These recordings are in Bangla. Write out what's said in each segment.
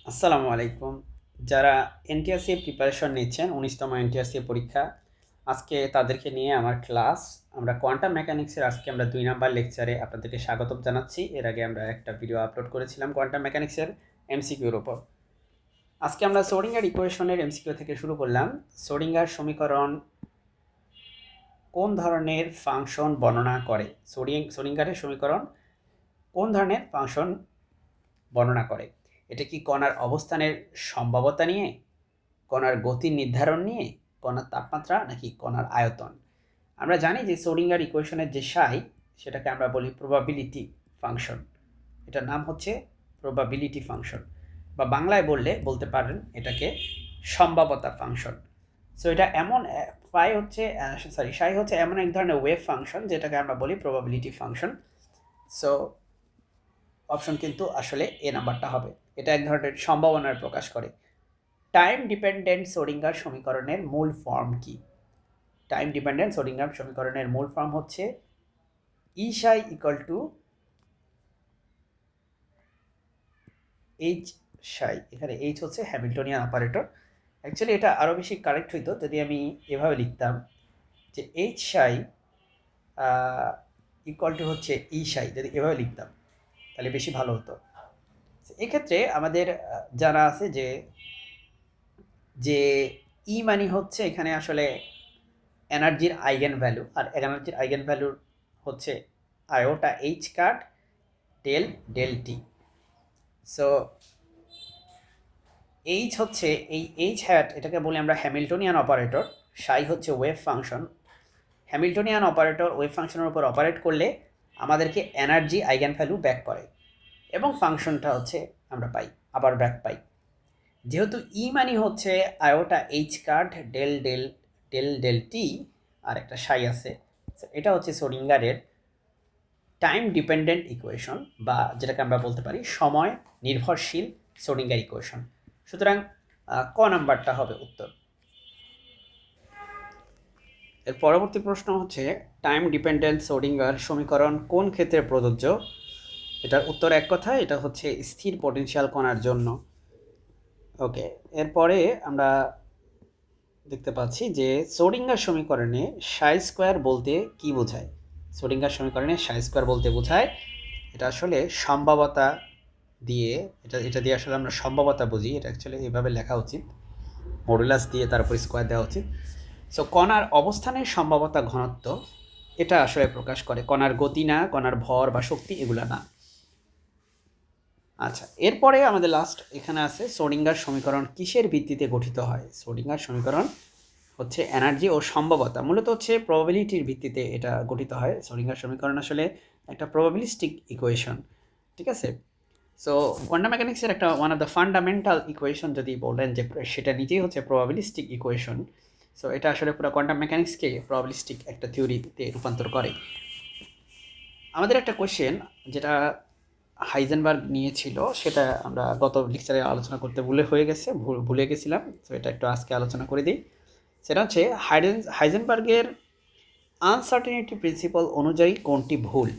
আসসালামু আলাইকুম। যারা এনটিআরসি প্রিপারেশন নিচ্ছেন ১৯তম এনটিআরসি পরীক্ষা, আজকে তাদেরকে নিয়ে আমার ক্লাস। আমরা কোয়ান্টাম মেকানিক্সের আজকে আমরা ২ নাম্বার লেকচারে আপনাদেরকে স্বাগতম জানাচ্ছি। এর আগে আমরা একটা ভিডিও আপলোড করেছিলাম কোয়ান্টাম মেকানিক্সের এমসিকিউর উপর। আজকে আমরা শ্রোডিঙ্গার ইকুয়েশনের এমসিকিউ থেকে শুরু করলাম। শ্রোডিঙ্গার সমীকরণ কোন ধরনের ফাংশন বর্ণনা করে? শ্রোডিঙ্গারের সমীকরণ কোন ধরনের ফাংশন বর্ণনা করে? এটা কি কণার অবস্থানের সম্ভাব্যতা নিয়ে, কণার গতি নির্ধারণ নিয়ে, কণার তাপমাত্রা, নাকি কণার আয়তন? আমরা জানি যে শ্রোডিঙ্গার ইকুয়েশনের যে সাই, সেটাকে আমরা বলি প্রবাবিলিটি ফাংশন। এটার নাম হচ্ছে প্রবাবিলিটি ফাংশন, বা বাংলায় বলতে পারেন এটাকে সম্ভাব্যতা ফাংশন। সো এটা এমন সাই হচ্ছে এমন এক ধরনের ওয়েভ ফাংশন যেটাকে আমরা বলি প্রবাবিলিটি ফাংশন। সো অপশন কিন্তু আসলে এ নাম্বারটা হবে। এটা এক ধরনের সম্ভাবনার প্রকাশ করে। টাইম ডিপেন্ডেন্ট শ্রোডিঙ্গার সমীকরণের মূল ফর্ম কি? টাইম ডিপেন্ডেন্ট শ্রোডিঙ্গার সমীকরণের মূল ফর্ম হচ্ছে ই সাই ইকুয়াল টু এইচ সাই। এখানে এইচ হচ্ছে হ্যামিল্টনিয়ান অপারেটর। অ্যাকচুয়ালি এটা আরও বেশি কারেক্ট হইতো যদি আমি এভাবে লিখতাম যে এইচ সাই ইকুয়াল টু হচ্ছে ই সাই। যদি এভাবে লিখতাম তাহলে বেশি ভালো হতো। এক্ষেত্রে আমাদের জানা আছে যে যে ই মানে হচ্ছে এখানে আসলে এনার্জির আইগেন ভ্যালু, আর এনার্জির আইগেন ভ্যালু হচ্ছে iota H cut del del T. So H হচ্ছে এই এইচ হ্যাট, এটাকে বলি আমরা হ্যামিল্টনিয়ান অপারেটর। সাই হচ্ছে wave function. Hamiltonian operator wave ফাংশনের উপর অপারেট করলে আমাদেরকে এনার্জি আইগেন ভ্যালু ব্যাক করে, এবং ফাংশনটা হচ্ছে আমরা পাই, আবার ব্যাক পাই। যেহেতু ই মানি হচ্ছে iota H cut del del del del T, আর একটা সাই আছে, এটা হচ্ছে শ্রোডিঙ্গারের টাইম ডিপেন্ডেন্ট ইকুয়েশন, বা যেটাকে আমরা বলতে পারি সময় নির্ভরশীল শ্রোডিঙ্গার ইকুয়েশন। সুতরাং ক নাম্বারটা হবে উত্তর। এর পরবর্তী প্রশ্ন হচ্ছে টাইম ডিপেন্ডেন্ট শ্রোডিঙ্গার সমীকরণ কোন ক্ষেত্রে প্রযোজ্য? এটার উত্তর এক কথা, এটা হচ্ছে স্থির পটেনশিয়াল কণার জন্য। ওকে, এরপরে আমরা দেখতে পাচ্ছি যে শ্রোডিঙ্গার সমীকরণে সাই স্কোয়ার বলতে কি বোঝায়? শ্রোডিঙ্গার সমীকরণে সাই স্কোয়ার বলতে বোঝায় এটা আসলে সম্ভাব্যতা দিয়ে, এটা দিয়ে আসলে আমরা সম্ভাব্যতা বুঝি। এটা অ্যাকচুয়ালি এভাবে লেখা উচিত, মডুলাস দিয়ে তারপর স্কোয়ার দেওয়া উচিত। সো কণার অবস্থানের সম্ভাব্যতা ঘনত্ব এটা আসলে প্রকাশ করে, কণার গতি না, কণার ভর বা শক্তি এগুলা না। আচ্ছা, এরপরে আমাদের লাস্ট এখানে আছে শ্রোডিঙ্গার সমীকরণ কিসের ভিত্তিতে গঠিত হয়? শ্রোডিঙ্গার সমীকরণ হচ্ছে এনার্জি ও সম্ভাব্যতা, মূলত হচ্ছে প্রবাবিলিটির ভিত্তিতে এটা গঠিত হয়। শ্রোডিঙ্গার সমীকরণ আসলে একটা প্রবাবিলিস্টিক ইকুয়েশন, ঠিক আছে? সো কোয়ান্টাম মেকানিক্সের একটা one of the fundamental equation যদি বলেন যে সেটা নিজেই হচ্ছে প্রবাবিলিস্টিক ইকুয়েশন। সো এটা আসলে পুরো কোয়ান্টাম মেকানিক্সকে প্রবাবিলিস্টিক একটা থিওরিতে রূপান্তর করে। আমাদের একটা কোয়েশ্চেন যেটা হাইজেনবার্গ নিয়েছিল, সেটা আমরা গত লেকচারে আলোচনা করতে ভুলে গেছিলাম। সো এটা একটু আজকে আলোচনা করে দিই। সেটা হচ্ছে হাইজেনবার্গের আনসার্টেনিটি প্রিন্সিপাল অনুযায়ী কোনটি ভুল?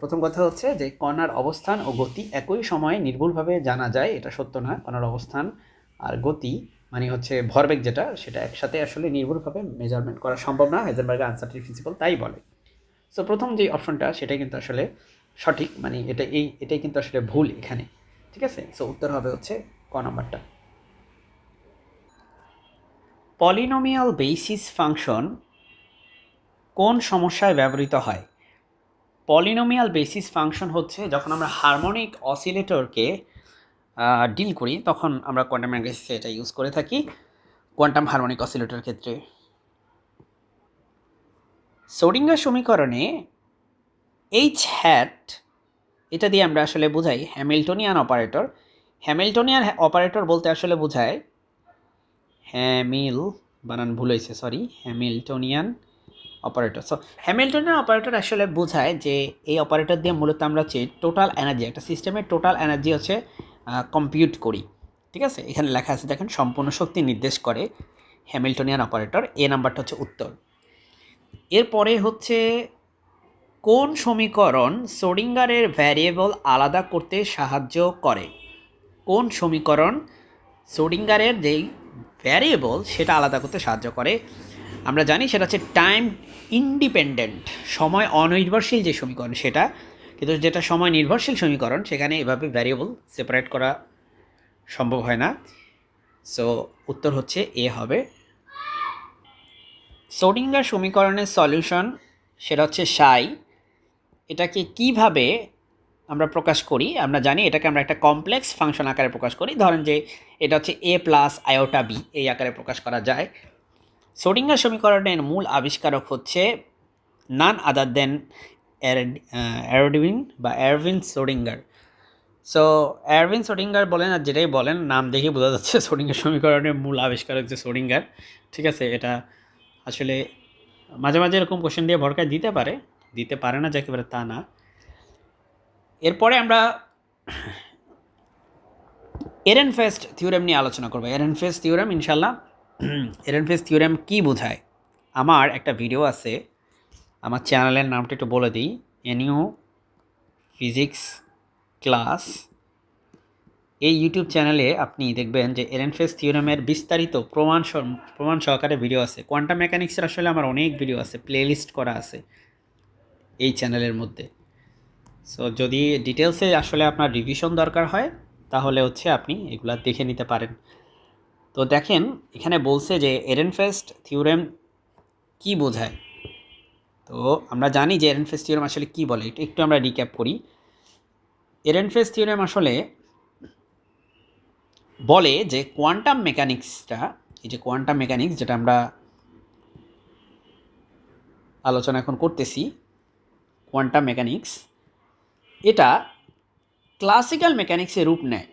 প্রথম কথা হচ্ছে যে কণার অবস্থান ও গতি একই সময়ে নির্ভুলভাবে জানা যায়, এটা সত্য না। কণার অবস্থান আর গতি মানে হচ্ছে ভরবেগ, যেটা সেটা একসাথে আসলে নির্ভুলভাবে মেজারমেন্ট করা সম্ভব না, হাইজেনবার্গের আনসার্টেনিটি প্রিন্সিপাল তাই বলে। সো প্রথম যে অপশনটা সেটাই কিন্তু আসলে সঠিক, মানে এটাই কিন্তু আসলে ভুল এখানে, ঠিক আছে? সো উত্তর হবে হচ্ছে ক নাম্বারটা। পলিনোমিয়াল বেসিস ফাংশন কোন সমস্যায় ব্যবহৃত হয়? পলিনোমিয়াল বেসিস ফাংশন হচ্ছে যখন আমরা হারমোনিক অসিলেটরকে ডিল করি, তখন আমরা কোয়ান্টাম মেকানিক্সে এটা ইউজ করে থাকি কোয়ান্টাম হারমোনিক অসিলেটরের ক্ষেত্রে। শ্রোডিঙ্গার সমীকরণে এইচ হ্যাট, এটা দিয়ে আমরা আসলে বোঝাই হ্যামিল্টনিয়ান অপারেটর। হ্যামিল্টনিয়ান অপারেটর বলতে আসলে বোঝায় বানান ভুল হয়েছে, sorry, Hamiltonian operator. So Hamiltonian operator আসলে বোঝায় যে এই অপারেটর দিয়ে মূলত আমরা হচ্ছে টোটাল এনার্জি, একটা সিস্টেমের টোটাল এনার্জি হচ্ছে কম্পিউট করি, ঠিক আছে? এখানে লেখা আছে দেখেন, সম্পূর্ণ শক্তি নির্দেশ করে হ্যামিল্টনিয়ান অপারেটর। এ নাম্বারটা হচ্ছে উত্তর। এরপরে হচ্ছে কোন সমীকরণ শ্রোডিঙ্গারের ভ্যারিয়েবল আলাদা করতে সাহায্য করে? কোন সমীকরণ শ্রোডিঙ্গারের যেই ভ্যারিয়েবল সেটা আলাদা করতে সাহায্য করে? আমরা জানি সেটা হচ্ছে টাইম ইন্ডিপেন্ডেন্ট, সময় অনির্ভরশীল যে সমীকরণ সেটা, কিন্তু যেটা সময় নির্ভরশীল সমীকরণ সেখানে এভাবে ভ্যারিয়েবল সেপারেট করা সম্ভব হয় না। সো উত্তর হচ্ছে এ হবে। শ্রোডিঙ্গার সমীকরণের সলিউশন সেটা হচ্ছে সাই। এটাকে কিভাবে আমরা প্রকাশ করি? আমরা জানি এটাকে আমরা একটা কমপ্লেক্স ফাংশন আকারে প্রকাশ করি। ধরেন যে এটা হচ্ছে এ প্লাস আয়োটা বি, এই আকারে প্রকাশ করা যায়। শ্রোডিঙ্গার সমীকরণের মূল আবিষ্কারক হচ্ছে none other than Erwin Schrodinger. So Erwin Schrodinger বলেন আর যেটাই বলেন, নাম দেখে বোঝা যাচ্ছে শ্রোডিঙ্গার সমীকরণের মূল আবিষ্কারক যে শ্রোডিঙ্গার। ঠিক আছে, এটা আসলে মাঝে মাঝে এরকম কোশ্চেন দিয়ে ভরকায় দিতে পারে না যে একেবারে তা না। এরপরে আমরা এরেনফেস্ট থিওরেম নিয়ে আলোচনা করবো। এরেনফেস্ট থিওরেম ইনশাল্লাহ। এরেনফেস্ট থিওরেম কী বোঝায়? আমার একটা ভিডিও আছে, আমার চ্যানেলের নামটা একটু বলে দিই, এনইউ ফিজিক্স ক্লাস। এই ইউটিউব চ্যানেলে আপনি দেখবেন যে এরেনফেস্ট থিওরেমের বিস্তারিত প্রমাণ সহকারে ভিডিও আছে। কোয়ান্টাম মেকানিক্সের আসলে আমার অনেক ভিডিও আছে, প্লেলিস্ট করা আছে এই চ্যানেলের মধ্যে। সো যদি ডিটেলসে আসলে আপনার রিভিশন দরকার হয় তাহলে হচ্ছে আপনি এগুলা দেখে নিতে পারেন। তো দেখেন এখানে বলছে যে এরেনফেস্ট থিওরেম কি বোঝায়। তো আমরা জানি যে এরেনফেস্ট থিওরেম আসলে কি বলে, এটা একটু আমরা রিক্যাপ করি। এরেনফেস্ট থিওরেম আসলে বলে যে কোয়ান্টাম মেকানিক্সটা, এই যে কোয়ান্টাম মেকানিক্স যেটা আমরা আলোচনা এখন করতেছি, কোয়ান্টাম মেকানিক্স এটা ক্লাসিক্যাল মেকানিক্সের রূপ নেয়,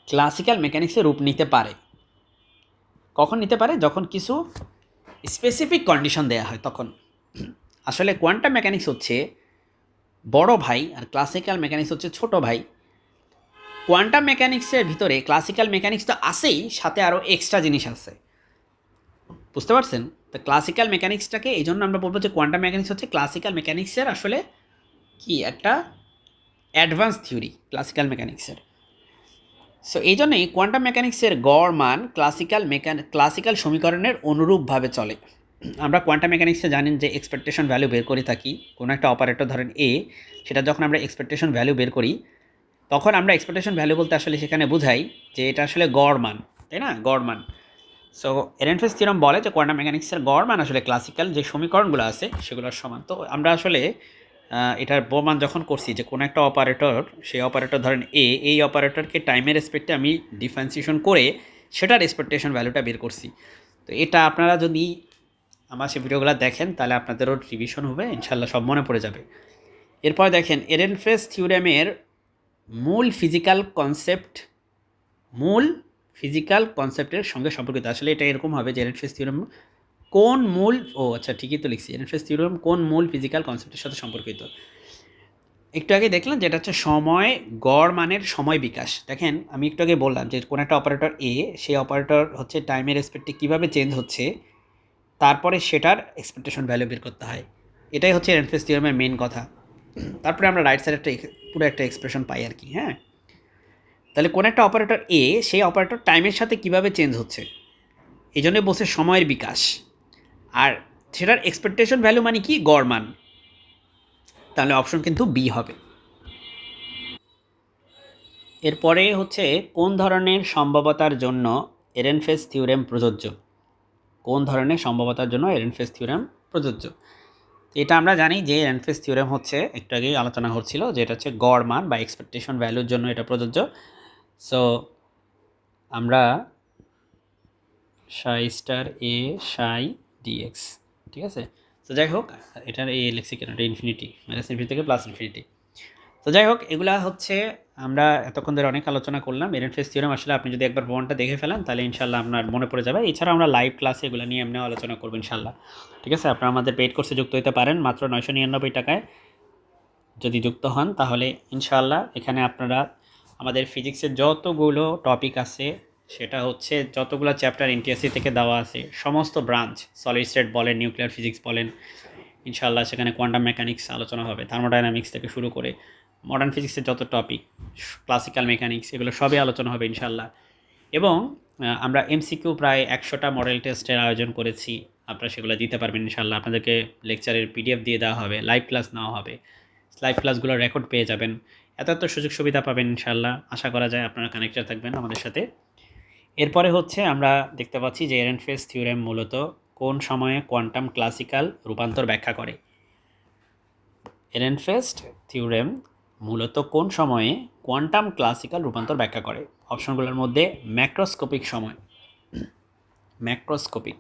ক্লাসিক্যাল মেকানিক্সের রূপ নিতে পারে। কখন নিতে পারে? যখন কিছু স্পেসিফিক কন্ডিশন দেয়া হয় তখন। আসলে কোয়ান্টাম মেকানিক্স হচ্ছে বড় ভাই আর ক্লাসিক্যাল মেকানিক্স হচ্ছে ছোট ভাই। কোয়ান্টাম মেকানিক্সের ভিতরে ক্লাসিক্যাল মেকানিক্স তো আছেই, সাথে আরও এক্সট্রা জিনিস আছে, বুঝতে পারছেন? তো ক্লাসিক্যাল মেকানিক্সটাকে এই জন্য আমরা বলবো যে কোয়ান্টাম মেকানিক্স হচ্ছে ক্লাসিক্যাল মেকানিক্সের আসলে কি একটা অ্যাডভান্স থিওরি ক্লাসিক্যাল মেকানিক্সের। সো এই জন্যই কোয়ান্টাম মেকানিক্সের গড় মান ক্লাসিক্যাল সমীকরণের অনুরূপভাবে চলে। আমরা কোয়ান্টাম মেকানিক্সে জানেন যে এক্সপেকটেশন ভ্যালু বের করে থাকি, কোনো একটা অপারেটর ধরেন এ, সেটা যখন আমরা এক্সপেকটেশন ভ্যালু বের করি তখন আমরা এক্সপেকটেশন ভ্যালু বলতে আসলে সেখানে বোঝাই যে এটা আসলে গড় মান, তাই না? গড় মান। সো এরেনফেস্ট থিওরেম বলে যে কোয়ান্টাম মেকানিক্সের গড় মান আসলে ক্লাসিক্যাল যে সমীকরণগুলো আছে সেগুলোর সমান। তো আমরা আসলে এটার প্রমাণ যখন করছি যে কোনো একটা অপারেটর, সেই অপারেটর ধরেন এ, এই অপারেটরকে টাইমের রেসপেক্টে আমি ডিফারেন্সিয়েশন করে সেটার এক্সপেকটেশন ভ্যালুটা বের করছি। তো এটা আপনারা যদি আমার সেই ভিডিওগুলো দেখেন তাহলে আপনাদেরও রিভিশন হবে, ইনশাল্লাহ সব মনে পড়ে যাবে। এরপর দেখেন এরেনফেস্ট থিওরেমের মূল ফিজিক্যাল কনসেপ্টের সঙ্গে সম্পর্কিত। আসলে এটা এরকম হবে যে এরেনফেস্ট থিওরেম কোন মূল, আচ্ছা ঠিকই তো লিখছি, এরেনফেস্ট থিওরেম কোন মূল ফিজিক্যাল কনসেপ্টের সাথে সম্পর্কিত। একটু আগে দেখলাম যেটা হচ্ছে সময় গড় মানের সময় বিকাশ। দেখেন আমি একটু আগে বললাম যে কোনো একটা অপারেটর এ, সেই অপারেটর হচ্ছে টাইমের রেসপেক্টে কীভাবে চেঞ্জ হচ্ছে, তারপরে সেটার এক্সপেকটেশন ভ্যালু বের করতে হয়। এটাই হচ্ছে এরেনফেস্ট থিওরেমের মেন কথা। তারপরে আমরা রাইট সাইডে পুরো একটা এক্সপ্রেশন পাই আর কি। হ্যাঁ, তাহলে কোন একটা অপারেটর এ, সেই অপারেটর টাইমের সাথে কিভাবে চেঞ্জ হচ্ছে, এই জন্য বলছে সময়ের বিকাশ। আর সেটার এক্সপেকটেশন ভ্যালু মানে কি? গড় মান। তাহলে অপশন কিন্তু বি হবে। এরপরে হচ্ছে কোন ধরনের সম্ভাব্যতার জন্য এরেনফেস্ট থিওরেম প্রযোজ্য? কোন ধরনের সম্ভাব্যতার জন্য এরেনফেস্ট থিওরেম প্রযোজ্য? এটা আমরা জানি যে এরেনফেস্ট থিওরেম হচ্ছে, একটু আগেই আলোচনা হচ্ছিল যে এটা হচ্ছে গড় মান বা এক্সপেকটেশন ভ্যালুর জন্য এটা প্রযোজ্য। সো আমরা সাই স্টার এ সাই ডিএক্স, ঠিক আছে। তো যাই হোক, এটার এই লিখছি কেন, এটা ইনফিনিটি, মাইনাস ইনফিনিটি থেকে প্লাস ইনফিনিটি। তো যাই হোক, এগুলা হচ্ছে আমরা এতক্ষণ ধরে অনেক আলোচনা করলাম। এরেনফেস্ট থিওরেম আসলে আপনি যদি একবার প্রমাণটা দেখে ফেলেন তাহলে ইনশাল্লাহ আপনার মনে পড়ে যাবে। এছাড়া আমরা লাইভ ক্লাসে এগুলো নিয়ে এমনি আলোচনা করবো ইনশাল্লাহ, ঠিক আছে। আপনারা আমাদের পেইড কোর্সে যুক্ত হতে পারেন মাত্র 999 টাকায়। যদি যুক্ত হন তাহলে ইনশাল্লাহ এখানে আপনারা আমাদের ফিজিক্সের যতগুলো টপিক আছে, সেটা হচ্ছে যতগুলো চ্যাপ্টার এনটিএসসি থেকে দেওয়া আছে, সমস্ত ব্রাঞ্চ, সলিড স্টেট বলেন, নিউক্লিয়ার ফিজিক্স বলেন, ইনশাল্লাহ সেখানে কোয়ান্টাম মেকানিক্স আলোচনা হবে, থার্মোডাইনামিক্স থেকে শুরু করে মডার্ন ফিজিক্সের যত টপিক, ক্লাসিক্যাল মেকানিক্স, এগুলো সবই আলোচনা হবে ইনশাল্লাহ। এবং আমরা এমসিকিউ প্রায় 100টা মডেল টেস্টের আয়োজন করেছি। আপনারা সেগুলো দিতে পারবেন ইনশাল্লাহ। আপনাদেরকে লেকচারের পিডিএফ দিয়ে দেওয়া হবে, লাইভ ক্লাস নেওয়া হবে, লাইভ ক্লাসগুলোর রেকর্ড পেয়ে যাবেন। এত সুযোগ সুবিধা পাবেন ইনশাল্লাহ। আশা করা যায় আপনারা কানেক্টেড থাকবেন আমাদের সাথে। এরপরে হচ্ছে আমরা দেখতে পাচ্ছি যে এরেনফেস থিওরেম মূলত কোন সময়ে কোয়ান্টাম ক্লাসিক্যাল রূপান্তর ব্যাখ্যা করে। এরেনফেস থিওরেম মূলত কোন সময়ে কোয়ান্টাম ক্লাসিক্যাল রূপান্তর ব্যাখ্যা করে? অপশনগুলোর মধ্যে ম্যাক্রোস্কোপিক সময়, ম্যাক্রোস্কোপিক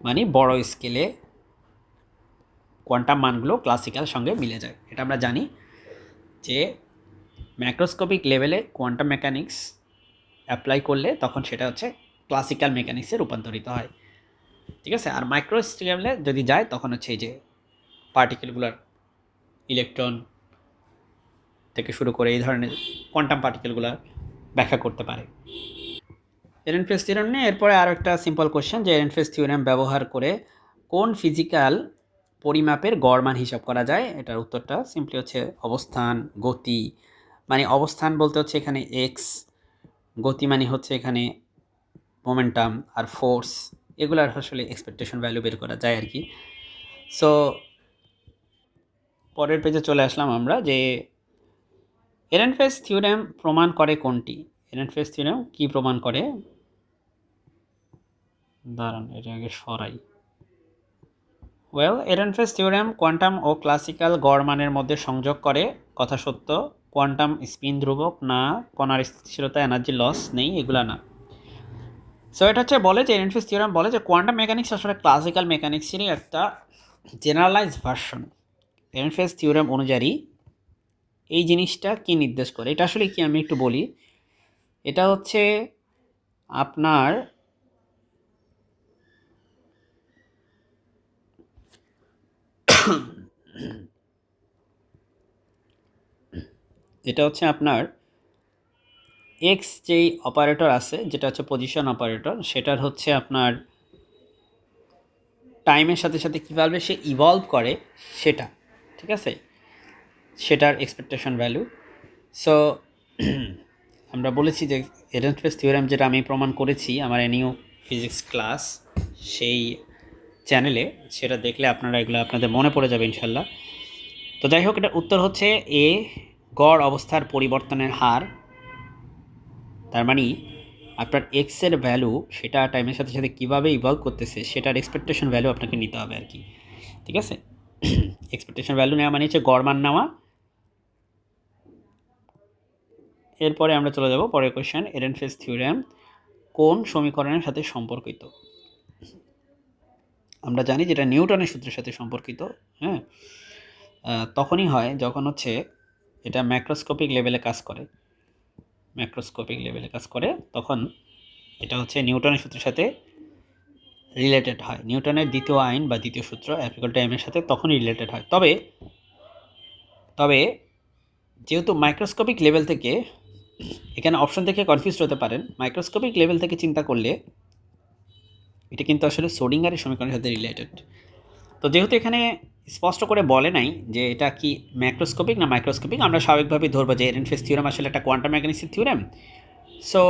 মানে বড় স্কেলে কোয়ান্টাম মানগুলো ক্লাসিক্যাল সঙ্গে মিলে যায়। এটা আমরা জানি যে ম্যাক্রোস্কোপিক লেভেলে কোয়ান্টাম মেকানিক্স অ্যাপ্লাই করলে তখন সেটা হচ্ছে ক্লাসিক্যাল মেকানিক্সে রূপান্তরিত হয়, ঠিক আছে। আর মাইক্রো লেভেলে যদি যায় তখন হচ্ছে এই যে পার্টিকেলগুলোর, ইলেকট্রন থেকে শুরু করে এই ধরনের কোয়ান্টাম পার্টিকেলগুলো ব্যাখ্যা করতে পারে। এরেনফেস থিওরেম নিয়ে এরপরে আরও একটা সিম্পল কোশ্চেন, যে এরেনফেস থিওরেম ব্যবহার করে কোন ফিজিক্যাল পরিমাপের গড় মান হিসাব করা যায়? এটার উত্তরটা সিম্পলি হচ্ছে অবস্থান, গতি। মানে অবস্থান বলতে হচ্ছে এখানে এক্স, গতি মানে হচ্ছে এখানে মোমেন্টাম, আর ফোর্স, এগুলার আসলে এক্সপেকটেশন ভ্যালু বের করা যায় আর কি। সো পরের পেজে চলে আসলাম আমরা, যে এরেনফেস থিওরেম প্রমাণ করে কোনটি? এরেনফেস থিওরেম কি প্রমাণ করে? দাঁড়ান এটা আগে সরাই। এরেনফেস থিওরেম কোয়ান্টাম ও ক্লাসিক্যাল গড় মানের মধ্যে সংযোগ করে, কথা সত্য। কোয়ান্টাম স্পিন ধ্রুবক না, কণার স্থিতিশীলতা, এনার্জি লস নেই, এগুলা না। সো এটা হচ্ছে বলে যে এরেনফেস থিওরেম বলে যে কোয়ান্টাম মেকানিক্স আসলে ক্লাসিক্যাল মেকানিক্সেরই একটা জেনারেলাইজ ভার্সন। এরেনফেস থিওরেম অনুযায়ী এই জিনিসটা কি নির্দেশ করে? এটা আসলে কি আমি একটু বলি। এটা হচ্ছে আপনার এটা হচ্ছে আপনার এক্স যেই অপারেটর আছে, যেটা হচ্ছে পজিশন অপারেটর, সেটার হচ্ছে আপনার টাইমের সাথে সাথে কীভাবে সে ইভলভ করে সেটা, ঠিক আছে, সেটার এক্সপেকটেশন ভ্যালু। সো আমরা বলেছি যে এরেনফেস থিওরেম যেটা আমি প্রমাণ করেছি আমার এনিউ ফিজিক্স ক্লাস, সেই চ্যানেলে, সেটা দেখলে আপনারা এগুলো আপনাদের মনে পড়ে যাবে ইনশাল্লাহ। তো যাই হোক, এটার উত্তর হচ্ছে এ, গড় অবস্থার পরিবর্তনের হার। তার মানে আপনার এক্সের ভ্যালু সেটা টাইমের সাথে সাথে কীভাবে ইভলভ করতেছে সেটার এক্সপেকটেশন ভ্যালু আপনাকে নিতে হবে আর কি, ঠিক আছে। এক্সপেকটেশন ভ্যালু নেওয়া মানে হচ্ছে গড় মান নেওয়া। এরপরে আমরা চলে যাব পরের কোয়েশ্চেন, এরেনফেস থিওরেম কোন সমীকরণের সাথে সম্পর্কিত? আমরা জানি যেটা নিউটনের সূত্রের সাথে সম্পর্কিত। হ্যাঁ, তখনই হয় যখন হচ্ছে এটা ম্যাক্রোস্কোপিক লেভেলে কাজ করে। ম্যাক্রোস্কোপিক লেভেলে কাজ করে তখন এটা হচ্ছে নিউটনের সূত্রের সাথে রিলেটেড হয়। নিউটনের দ্বিতীয় আইন বা দ্বিতীয় সূত্র অ্যাপ্লিক্যাল টাইমের সাথে তখনই রিলেটেড হয়। তবে যেহেতু মাইক্রোস্কোপিক লেভেল থেকে, এখানে অপশন থেকে কনফিউজড হতে পারেন, মাইক্রোস্কোপিক লেভেল থেকে চিন্তা করলে এটা কিন্তু আসলে সোডিঙ্গারের সমীকরণের সাথে রিলেটেড। তো যেহেতু এখানে স্পষ্ট করে বলে নাই যে এটা কি ম্যাক্রোস্কোপিক না মাইক্রোস্কোপিক, আমরা স্বাভাবিকভাবেই ধরবো যে এরেনফেস থিওরেম আসলে একটা কোয়ান্টাম মেকানিক্সের থিওরেম। সো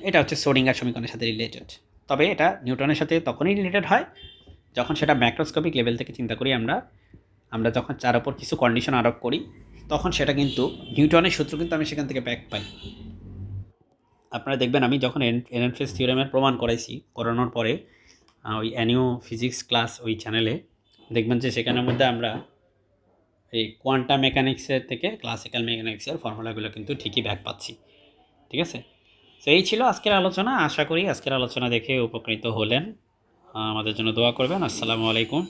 এটা হচ্ছে সোডিঙ্গার সমীকরণের সাথে রিলেটেড। তবে এটা নিউটনের সাথে তখনই রিলেটেড হয় যখন সেটা ম্যাক্রোস্কোপিক লেভেল থেকে চিন্তা করি। আমরা যখন তার ওপর কিছু কন্ডিশন আরোপ করি তখন সেটা কিন্তু নিউটনের সূত্র কিন্তু আমি সেখান থেকে ব্যাক পাই। আপনারা দেখবেন আমি যখন এরেনফেস থিওরেমের প্রমাণ করানোর পরে ওই অ্যানিউ ফিজিক্স ক্লাস ওই চ্যানেলে দেখবেন যে সেখানের মধ্যে আমরা এই কোয়ান্টাম মেকানিক্সের থেকে ক্লাসিক্যাল মেকানিক্সের ফর্মুলাগুলো কিন্তু ঠিকই ব্যাক পাচ্ছি, ঠিক আছে। তো এই ছিল আজকের আলোচনা। আশা করি আজকের আলোচনা দেখে উপকৃত হলেন। আমাদের জন্য দোয়া করবেন। আসসালামু আলাইকুম।